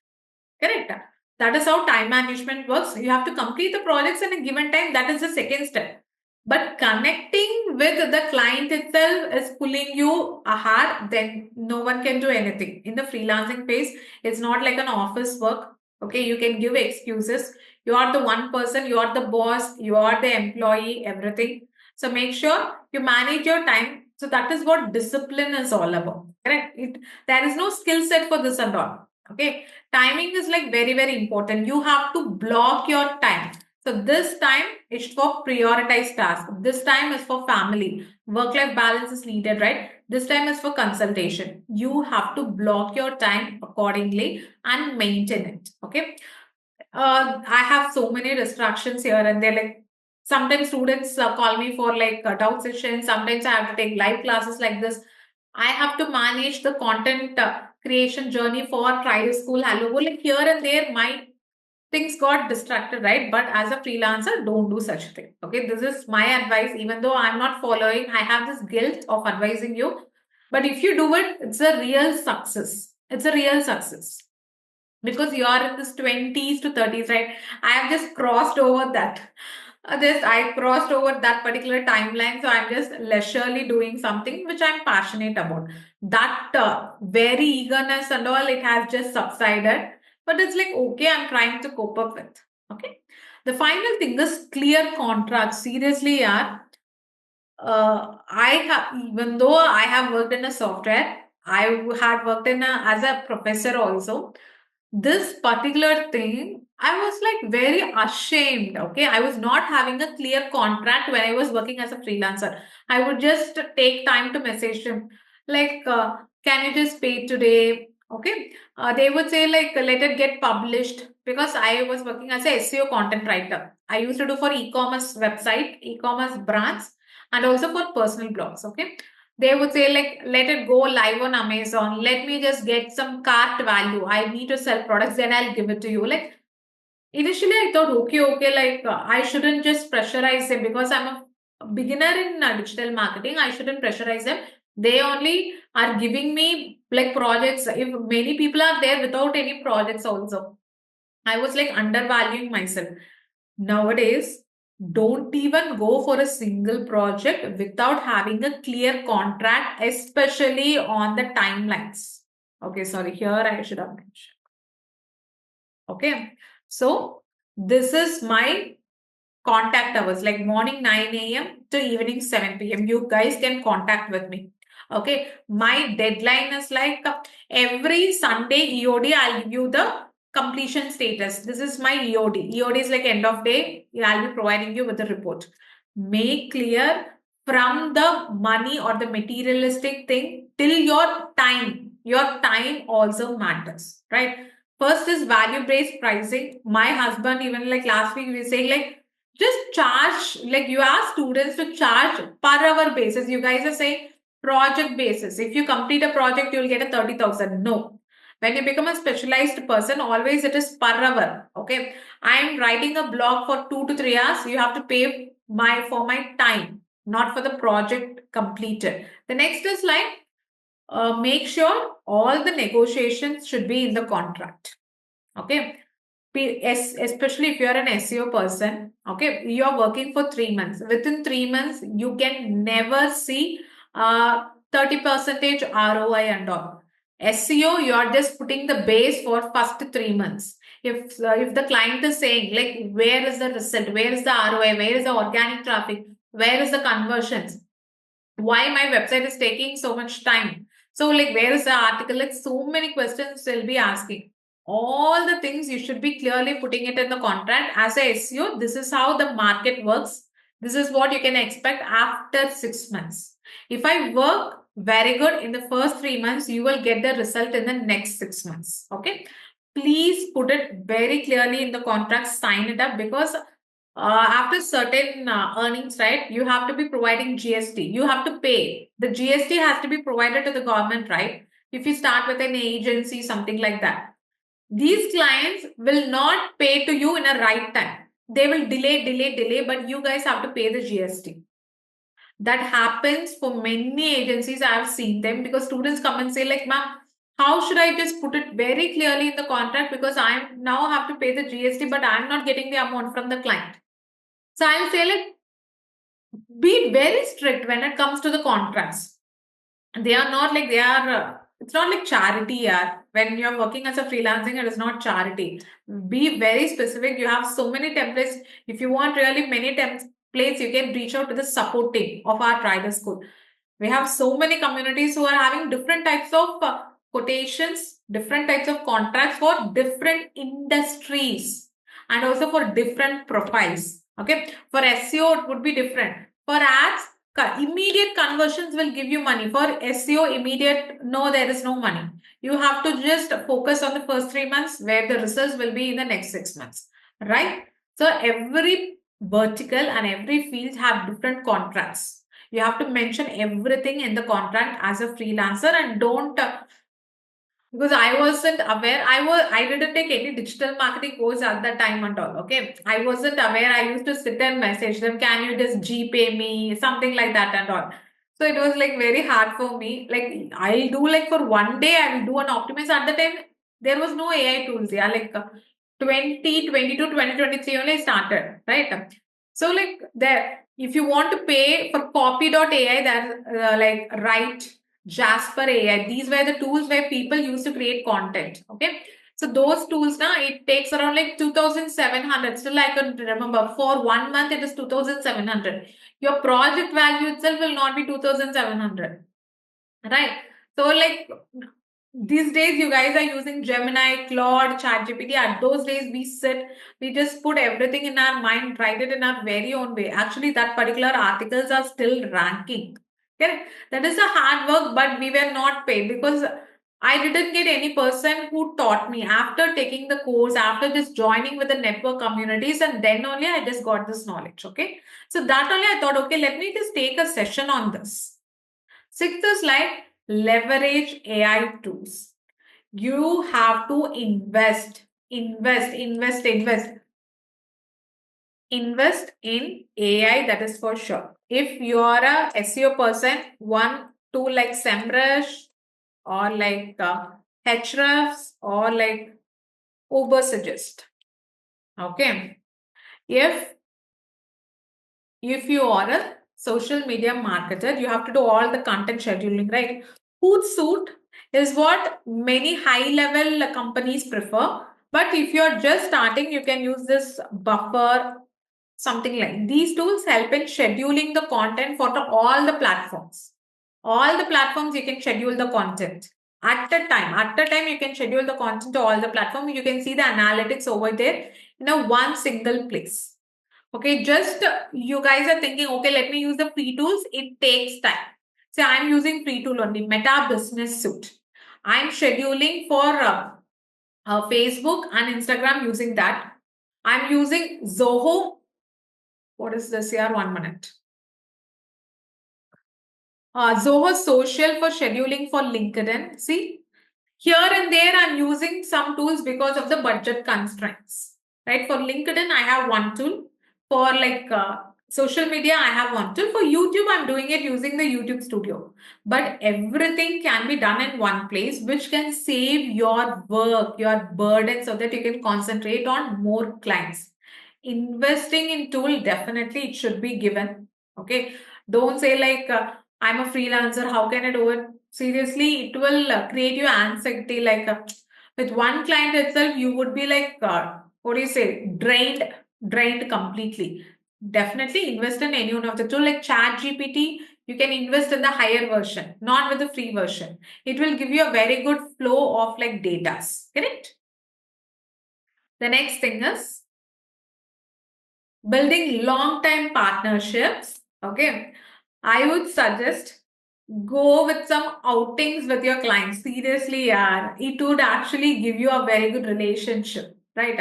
Correct. That is how time management works. You have to complete the projects in a given time. That is the second step. But connecting with the client itself is pulling you hard, then no one can do anything. In the freelancing phase, it's not like an office work. Okay, you can give excuses. You are the one person, you are the boss, you are the employee, everything. So make sure you manage your time. So that is what discipline is all about. Correct? There is no skill set for this and all. Okay, timing is like very, very important. You have to block your time. So this time is for prioritized tasks. This time is for family. Work-life balance is needed, right? This time is for consultation. You have to block your time accordingly and maintain it. Okay. I have so many distractions here and there. Like sometimes students call me for doubt sessions. Sometimes I have to take live classes like this. I have to manage the content creation journey for Try to School Hello. Like here and there, my things got distracted, right? But as a freelancer, don't do such a thing. Okay, this is my advice. Even though I'm not following, I have this guilt of advising you. But if you do it, it's a real success. It's a real success because you are in this 20s to 30s, right? I have just crossed over that. This I crossed over that particular timeline, so I'm just leisurely doing something which I'm passionate about. That very eagerness and all, it has just subsided, but it's like okay, I'm trying to cope up with. Okay, the final thing is clear contracts. Seriously, yeah. I have, even though I have worked in a software, I had worked in as a professor also. This particular thing, I was like very ashamed. Okay, I was not having a clear contract when I was working as a freelancer. I would just take time to message them, like, can you just pay today? Okay, they would say like, let it get published because I was working as a SEO content writer. I used to do for e-commerce website, e-commerce brands, and also for personal blogs. Okay, they would say like let it go live on Amazon, let me just get some cart value, I need to sell products, then I'll give it to you. Like initially I thought okay, like I shouldn't just pressurize them because I'm a beginner in digital marketing. I shouldn't pressurize them. They only are giving me like projects. If many people are there without any projects also, I was like undervaluing myself. Nowadays, don't even go for a single project without having a clear contract, especially on the timelines. Okay, sorry, here I should have mentioned. Okay, so this is my contact hours, like morning 9 a.m. to evening 7 p.m. You guys can contact with me. Okay, my deadline is like every Sunday EOD, I'll give you the completion status. This is my EOD. EOD is like end of day. I'll be providing you with the report. Make clear from the money or the materialistic thing till your time. Your time also matters, right? First is value-based pricing. My husband, even like last week, we were saying like just charge, like you ask students to charge per hour basis. You guys are saying project basis. If you complete a project, you'll get a 30,000. No. When you become a specialized person, always it is per hour. Okay. I'm writing a blog for 2 to 3 hours. You have to pay for my time, not for the project completed. The next is like make sure all the negotiations should be in the contract. Okay. Especially if you're an SEO person, okay, you're working for 3 months. Within 3 months, you can never see 30% ROI and all. SEO, you're just putting the base for first 3 months. If the client is saying like where is the result, where is the ROI, where is the organic traffic, where is the conversions, why my website is taking so much time, so like where is the article, like so many questions they'll be asking. All the things you should be clearly putting it in the contract. As a SEO, this is how the market works, this is what you can expect after 6 months. If I work very good in the first 3 months, you will get the result in the next 6 months. Okay, please put it very clearly in the contract, sign it up, because after certain earnings, right, you have to be providing GST. You have to pay. The GST has to be provided to the government, right? If you start with an agency, something like that. These clients will not pay to you in a right time. They will delay, but you guys have to pay the GST. That happens for many agencies. I've seen them because students come and say, like, ma'am, how should I just put it very clearly in the contract, because I now have to pay the GST, but I'm not getting the amount from the client. So I'll say, like, be very strict when it comes to the contracts. They are not like they are. It's not like charity. Yeah, when you're working as a freelancing, it is not charity. Be very specific. You have so many templates. If you want really many templates, you can reach out to the support team of our Trider School. We have so many communities who are having different types of quotations, different types of contracts for different industries, and also for different profiles. Okay, for SEO it would be different. For ads, immediate conversions will give you money. For SEO, immediate, no, there is no money. You have to just focus on the first 3 months, where the results will be in the next 6 months, right? So every vertical and every field have different contracts. You have to mention everything in the contract as a freelancer, and don't because I wasn't aware. I didn't take any digital marketing course at that time at all. Okay. I wasn't aware. I used to sit and message them, can you just GPay me? Something like that and all. So it was like very hard for me. Like I'll do like for one day, I will do an optimize. At the time, there was no AI tools. Yeah, like 2022, 2023 only started, right? So like there, if you want to pay for copy.ai, that like write Jasper AI. These were the tools where people used to create content. Okay. So those tools now, it takes around like 2,700. Still I can remember, for 1 month it is 2,700. Your project value itself will not be 2,700. Right. So like these days you guys are using Gemini, Claude, ChatGPT. At those days we sit, we just put everything in our mind, write it in our very own way. Actually, that particular articles are still ranking. Correct? That is a hard work, but we were not paid because I didn't get any person who taught me after taking the course, after just joining with the network communities, and then only I just got this knowledge. Okay. So that only I thought, okay, let me just take a session on this. Sixth is like leverage AI tools. You have to invest in AI, that is for sure. If you are a SEO person, one tool like SEMrush or like Hrefs or like Ubersuggest. Okay. If you are a social media marketer, you have to do all the content scheduling, right? Hootsuite is what many high level companies prefer. But if you're just starting, you can use this Buffer, something like these tools help in scheduling the content for all the platforms. All the platforms you can schedule the content at a time. At a time, you can schedule the content to all the platforms. You can see the analytics over there in a one single place. Okay, just you guys are thinking, okay, let me use the free tools. It takes time. So I'm using free tool only, Meta Business Suite. I'm scheduling for Facebook and Instagram using that. I'm using Zoho. What is this here? 1 minute. Zoho Social for scheduling for LinkedIn. See, here and there I'm using some tools because of the budget constraints. Right? For LinkedIn, I have one tool. For like social media, I have one tool. For YouTube, I'm doing it using the YouTube Studio. But everything can be done in one place, which can save your work, your burden, so that you can concentrate on more clients. Investing in tool, definitely it should be given. Okay. Don't say like, I'm a freelancer, how can I do it? Seriously, it will create you anxiety. Like with one client itself, you would be like, what do you say, drained completely. Definitely invest in any one of the tool like Chat GPT. You can invest in the higher version, not with the free version. It will give you a very good flow of like data. Correct? The next thing is building long-time partnerships. Okay. I would suggest go with some outings with your clients. Seriously, yeah, it would actually give you a very good relationship, right?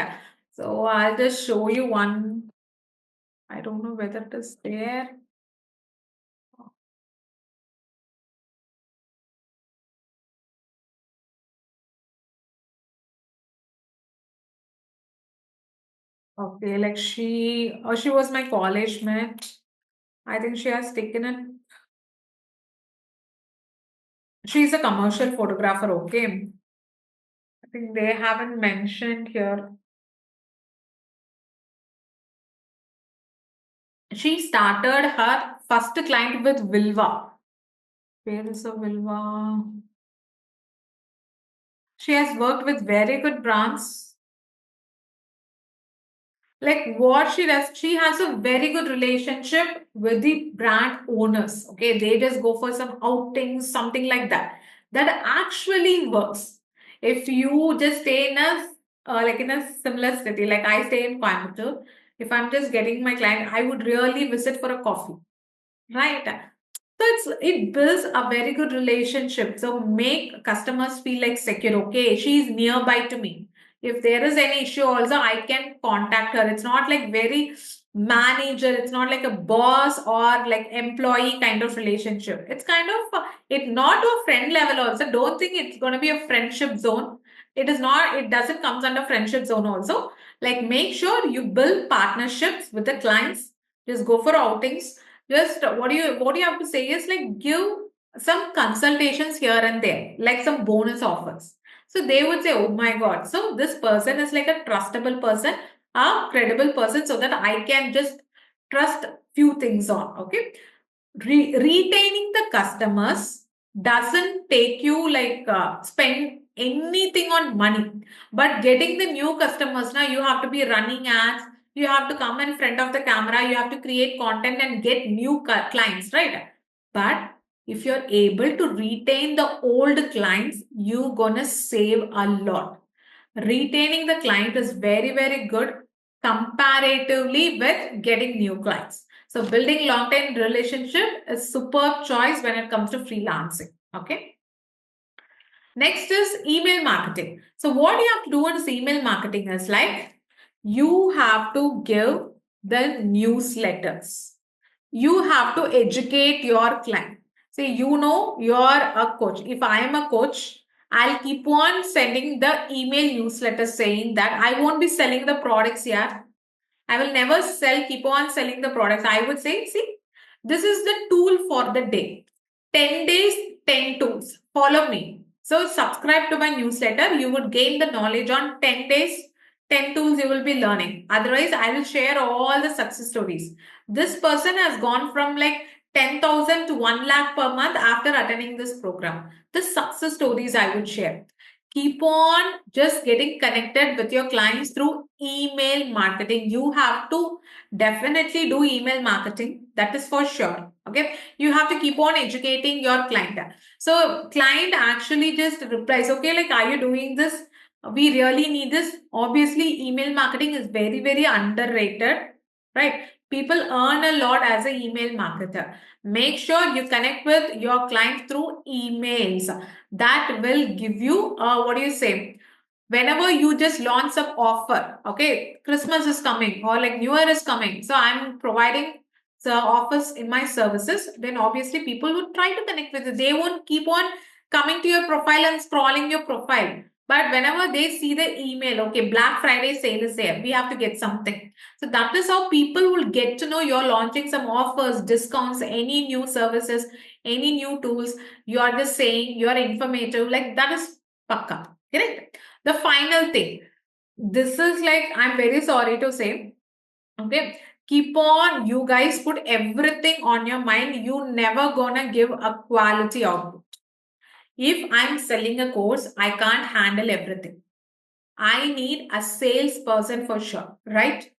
So I'll just show you one. I don't know whether it is there. Okay, like she was my college mate. I think she has taken it. She's a commercial photographer, okay. I think they haven't mentioned here. She started her first client with Vilva. Where is the Vilva? She has worked with very good brands. Like what she does, she has a very good relationship with the brand owners. Okay, they just go for some outings, something like that. That actually works. If you just stay in a like in a similar city, like I stay in Coimbatore, if I'm just getting my client, I would really visit for a coffee, right? So it builds a very good relationship. So make customers feel like secure. Okay, she's nearby to me. If there is any issue, also I can contact her. It's not like very manager. It's not like a boss or like employee kind of relationship. It's kind of it not to a friend level. Also, don't think it's going to be a friendship zone. It is not. It doesn't comes under friendship zone. Also, like make sure you build partnerships with the clients. Just go for outings. Just what you have to say is like give some consultations here and there, like some bonus offers. So they would say, oh my god, so this person is like a trustable person, a credible person, so that I can just trust few things on. Okay, retaining the customers doesn't take you like spend anything on money, but getting the new customers now, you have to be running ads, you have to come in front of the camera, you have to create content and get new clients, right? But if you're able to retain the old clients, you're gonna save a lot. Retaining the client is very, very good comparatively with getting new clients. So building long-term relationship is superb choice when it comes to freelancing. Okay. Next is email marketing. So what you have to do in email marketing is like you have to give the newsletters. You have to educate your client. See, you know you're a coach. If I am a coach, I'll keep on sending the email newsletter saying that I won't be selling the products here. I will never keep on selling the products. I would say, see, this is the tool for the day. 10 days, 10 tools. Follow me. So subscribe to my newsletter. You would gain the knowledge on 10 days, 10 tools you will be learning. Otherwise, I will share all the success stories. This person has gone from like 10,000 to 1 lakh per month after attending this program. The success stories I would share. Keep on just getting connected with your clients through email marketing. You have to definitely do email marketing. That is for sure. Okay. You have to keep on educating your client. So client actually just replies, okay, like, are you doing this? We really need this. Obviously, email marketing is very, very underrated, right? People earn a lot as an email marketer. Make sure you connect with your client through emails. That will give you, what do you say? Whenever you just launch some offer, okay, Christmas is coming or like New Year is coming. So I'm providing the offers in my services. Then obviously people would try to connect with you. They won't keep on coming to your profile and scrolling your profile. But whenever they see the email, okay, Black Friday sale is there, we have to get something. So that is how people will get to know you're launching some offers, discounts, any new services, any new tools. You are just saying you're informative, like that is pakka. Correct? The final thing. This is like, I'm very sorry to say, okay, keep on, you guys put everything on your mind. You never gonna give a quality output. If I'm selling a course, I can't handle everything. I need a salesperson for sure, right?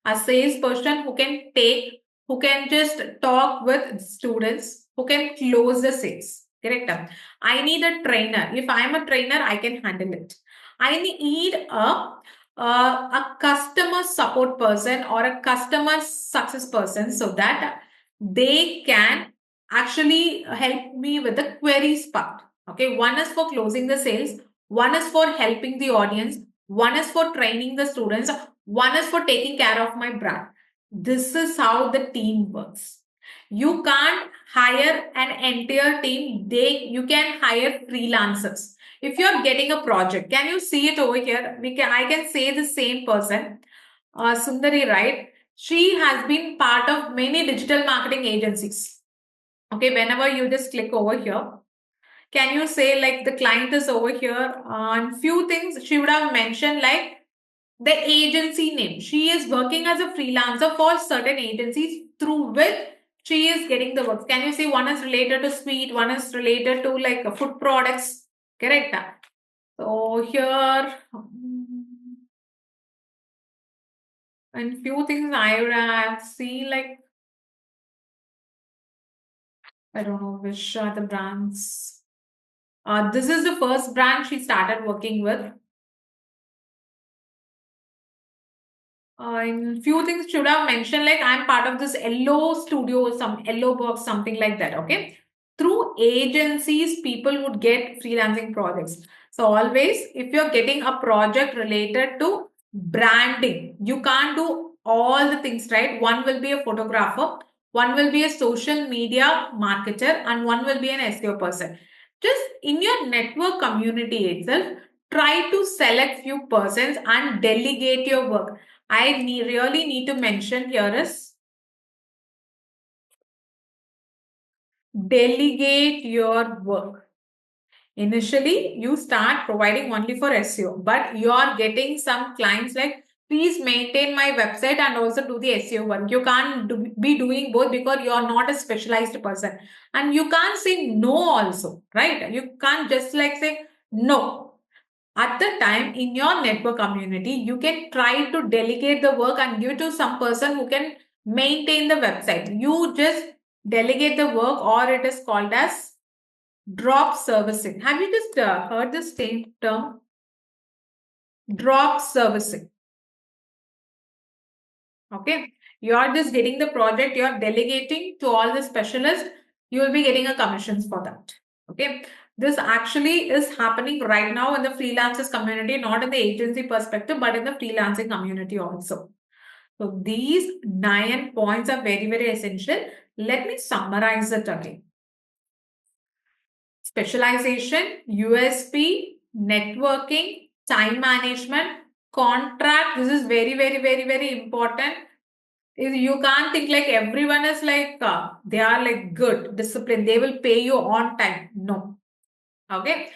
A salesperson who can just talk with students, who can close the sales. Correct? I need a trainer. If I'm a trainer, I can handle it. I need a customer support person or a customer success person so that they can actually help me with the queries part. Okay, one is for closing the sales, one is for helping the audience, one is for training the students, one is for taking care of my brand. This is how the team works. You can't hire an entire team. You can hire freelancers. If you're getting a project, can you see it over here? I can say the same person. Sundari, right? She has been part of many digital marketing agencies. Okay, whenever you just click over here, can you say like the client is over here? And few things she would have mentioned like the agency name. She is working as a freelancer for certain agencies through which she is getting the work. Can you see one is related to sweet, one is related to like food products? Correct. So here, and few things I would have seen like I don't know which are the brands. This is the first brand she started working with. And few things should have mentioned like I'm part of this yellow studio, some yellow box, something like that. Okay. Through agencies, people would get freelancing projects. So always, if you're getting a project related to branding, you can't do all the things, right? One will be a photographer, one will be a social media marketer, and one will be an SEO person. Just in your network community itself, try to select few persons and delegate your work. Really need to mention here is delegate your work. Initially, you start providing only for SEO, but you are getting some clients like, please maintain my website and also do the SEO work. You can't be doing both because you are not a specialized person. And you can't say no also, right? You can't just like say no. At the time in your network community, you can try to delegate the work and give it to some person who can maintain the website. You just delegate the work, or it is called as drop servicing. Have you just heard this same term? Drop servicing. Okay. You are just getting the project, you are delegating to all the specialists, you will be getting a commissions for that. Okay. This actually is happening right now in the freelancers community, not in the agency perspective, but in the freelancing community also. So these 9 points are very, very essential. Let me summarize it again. Specialization, USP, networking, time management, contract. This is very, very, very, very important. You can't think like everyone is like they are like good discipline, they will pay you on time. No. Okay.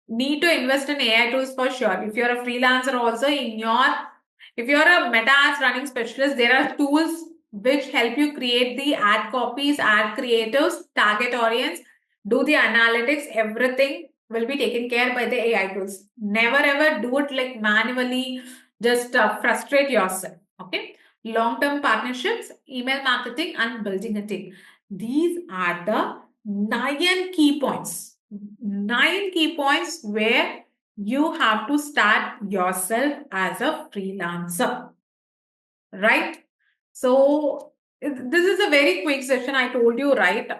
Need to invest in AI tools for sure. If you're a freelancer also, if you're a meta ads running specialist, there are tools which help you create the ad copies, ad creatives, target audience, do the analytics. Everything will be taken care by the AI tools. Never ever do it like manually, just frustrate yourself. Okay. Long term partnerships, email marketing, and building a team. These are the 9 key points. 9 key points where you have to start yourself as a freelancer, right? So, this is a very quick session. I told you, right?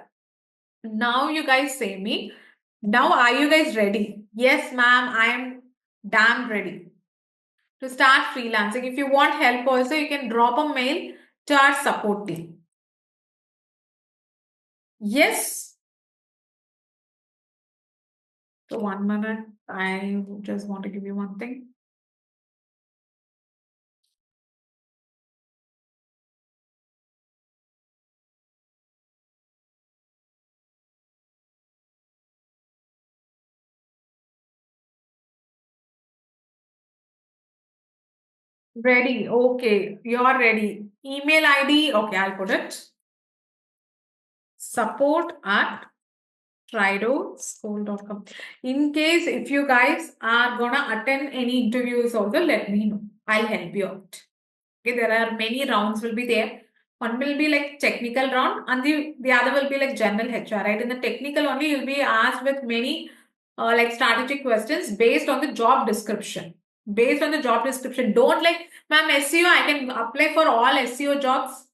Now, you guys say me. Now, are you guys ready? Yes, ma'am, I am damn ready to start freelancing. If you want help, also, you can drop a mail to our support team. Yes. So, 1 minute. I just want to give you one thing. Ready. Okay. You're ready. Email ID. Okay, I'll put it. Support at tridoschool.com. In case if you guys are gonna attend any interviews also, let me know. I'll help you out. Okay, there are many rounds will be there. One will be like technical round and the other will be like general HR, right? In the technical only, you'll be asked with many like strategic questions based on the job description. Based on the job description. Don't like, ma'am, SEO, I can apply for all SEO jobs.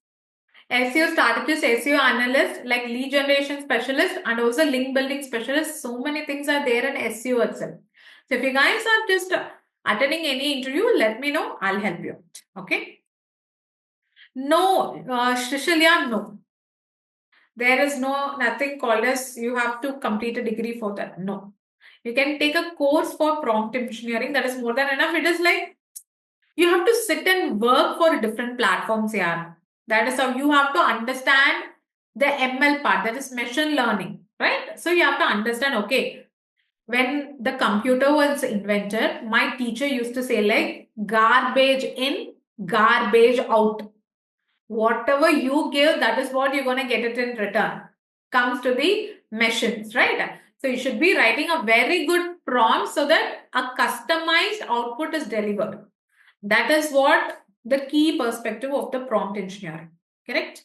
SEO strategist, SEO analyst, like lead generation specialist, and also link building specialist. So many things are there in SEO itself. So if you guys are just attending any interview, let me know. I'll help you out. Okay. No, Shishilya, no. There is nothing called as you have to complete a degree for that. No. You can take a course for prompt engineering. That is more than enough. It is like You have to sit and work for different platforms here. That is how you have to understand the ML part, that is machine learning, right? So you have to understand, okay, when the computer was invented, my teacher used to say like garbage in, garbage out. Whatever you give, that is what you're going to get it in return. Comes to the machines, right? So you should be writing a very good prompt so that a customized output is delivered. That is what the key perspective of the prompt engineering. Correct?